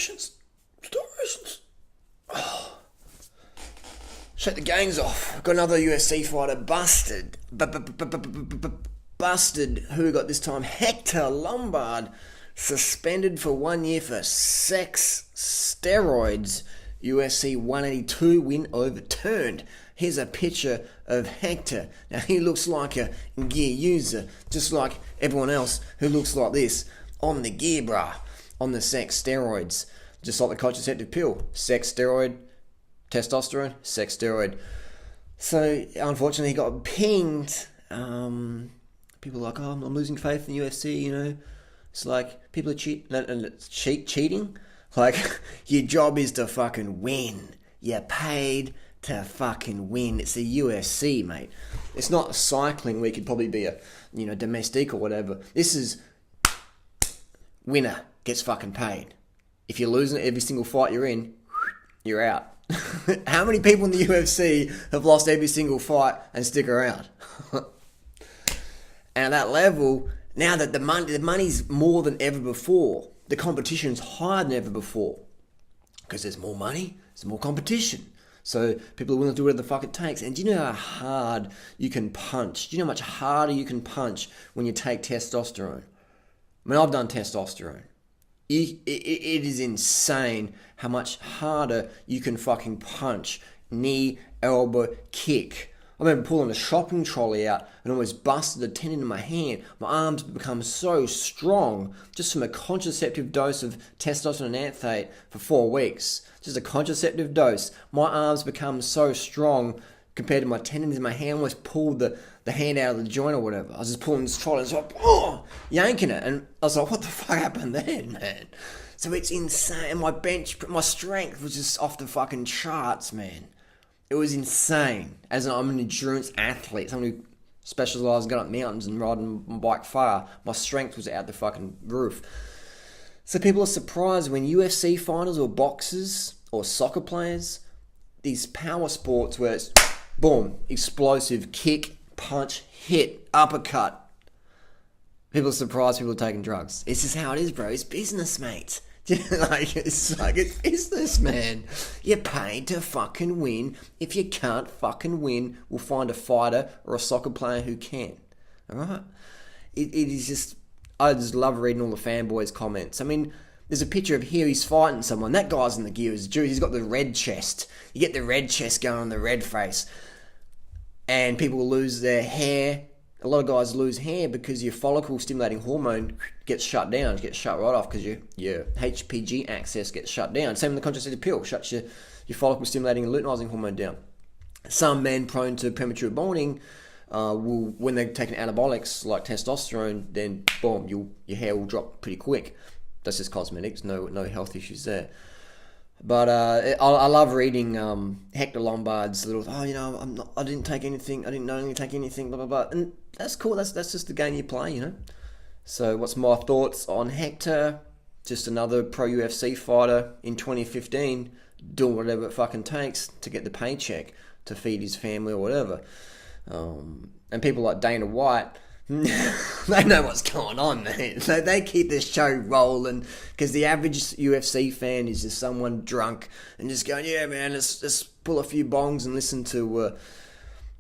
Stories. Oh. Shut the gangs off. Got another UFC fighter busted. Busted. Who got this time? Hector Lombard. Suspended for 1 year for sex steroids. UFC 182 win overturned. Here's a picture of Hector. Now he looks like a gear user, just like everyone else who looks like this on the gear, bruh. On the sex steroids. Just like the contraceptive pill. Sex steroid, testosterone, sex steroid. So unfortunately he got pinged. People are like, oh, I'm losing faith in the UFC, you know. It's like, people are cheating. Like, your job is to fucking win. You're paid to fucking win. It's the UFC, mate. It's not cycling where you could probably be a, domestique or whatever. This is winner gets fucking paid. If you're losing every single fight you're in, you're out. How many people in the UFC have lost every single fight and stick around? And at that level, now that the money's more than ever before, the competition's higher than ever before. Because there's more money, there's more competition. So people are willing to do whatever the fuck it takes. And do you know how hard you can punch? Do you know how much harder you can punch when you take testosterone? I mean, I've done testosterone. It is insane how much harder you can fucking punch. Knee, elbow, kick. I remember pulling a shopping trolley out and almost busted a tendon in my hand. My arms become so strong just from a contraceptive dose of testosterone and anthate for 4 weeks. Just a contraceptive dose. My arms become so strong compared to my tendons in my hand. I almost pulled the hand out of the joint or whatever. I was just pulling this trolley and it's like, yanking it. And I was like, what the fuck happened then, man? So it's insane. My strength was just off the fucking charts, man. It was insane. I'm an endurance athlete, someone who specialises in going up mountains and riding my bike far. My strength was out the fucking roof. So people are surprised when UFC fighters or boxers or soccer players, these power sports where it's boom, explosive, kick, punch, hit, uppercut. People are surprised people are taking drugs. It's just how it is, bro. It's business, mate. It's business, man. You're paid to fucking win. If you can't fucking win, we'll find a fighter or a soccer player who can. Alright? It is just, I just love reading all the fanboys' comments. I mean, there's a picture of here, he's fighting someone. That guy's in the gear. He's got the red chest. You get the red chest going on the red face. And people lose their hair. A lot of guys lose hair because your follicle-stimulating hormone gets shut down. It gets shut right off because your HPG access gets shut down. Same with the contraceptive pill. Shuts your follicle-stimulating and luteinizing hormone down. Some men prone to premature balding will, when they're taking anabolics like testosterone, then boom, your hair will drop pretty quick. That's just cosmetics. No health issues there. But I love reading Hector Lombard's little, I didn't take anything, I didn't knowingly take anything, blah, blah, blah. And that's cool, that's just the game you play, you know. So what's my thoughts on Hector? Just another pro UFC fighter in 2015 doing whatever it fucking takes to get the paycheck to feed his family or whatever. And people like Dana White, they know what's going on, man. So they keep this show rolling because the average UFC fan is just someone drunk and just going, yeah, man, let's pull a few bongs and listen to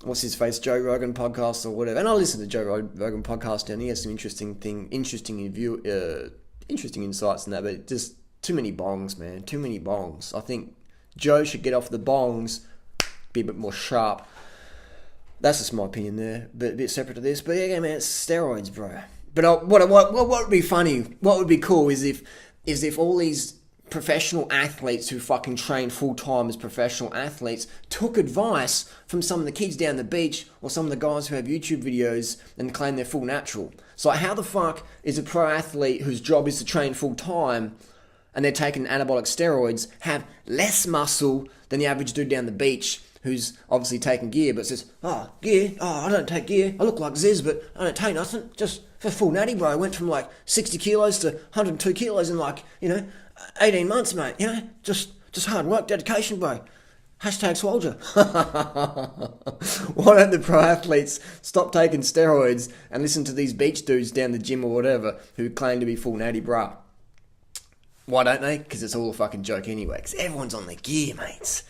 what's his face, Joe Rogan podcast or whatever. And I listen to Joe Rogan podcast and he has some interesting insights in that, but just too many bongs, man. Too many bongs. I think Joe should get off the bongs, be a bit more sharp. That's just my opinion there, but a bit separate to this. But yeah, man, it's steroids, bro. But what would be funny, what would be cool is if all these professional athletes who fucking train full-time as professional athletes took advice from some of the kids down the beach or some of the guys who have YouTube videos and claim they're full natural. So like, how the fuck is a pro athlete whose job is to train full-time and they're taking anabolic steroids have less muscle than the average dude down the beach who's obviously taking gear, but says, gear? I don't take gear. I look like Ziz, but I don't take nothing. Just for full natty, bro. I went from like 60 kilos to 102 kilos in like, 18 months, mate. Just hard work, dedication, bro. Hashtag soldier. Why don't the pro athletes stop taking steroids and listen to these beach dudes down the gym or whatever who claim to be full natty, bro? Why don't they? Because it's all a fucking joke anyway. Because everyone's on the gear, mates.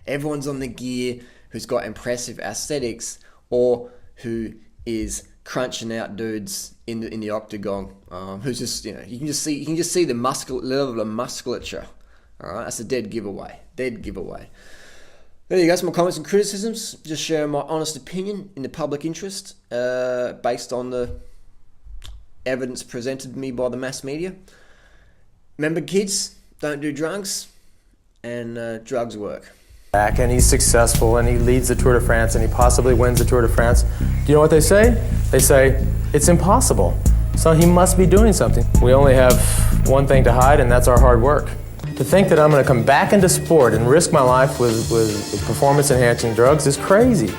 Everyone's on the gear who's got impressive aesthetics or who is crunching out dudes in the octagon. Who's just, you can just see the level of musculature. All right, that's a dead giveaway. Dead giveaway. There you go. Some more comments and criticisms. Just sharing my honest opinion in the public interest, based on the evidence presented to me by the mass media. Remember, kids, don't do drugs, and drugs work. And he's successful, and he leads the Tour de France, and he possibly wins the Tour de France. Do you know what they say? They say, it's impossible. So he must be doing something. We only have one thing to hide, and that's our hard work. To think that I'm going to come back into sport and risk my life with performance-enhancing drugs is crazy.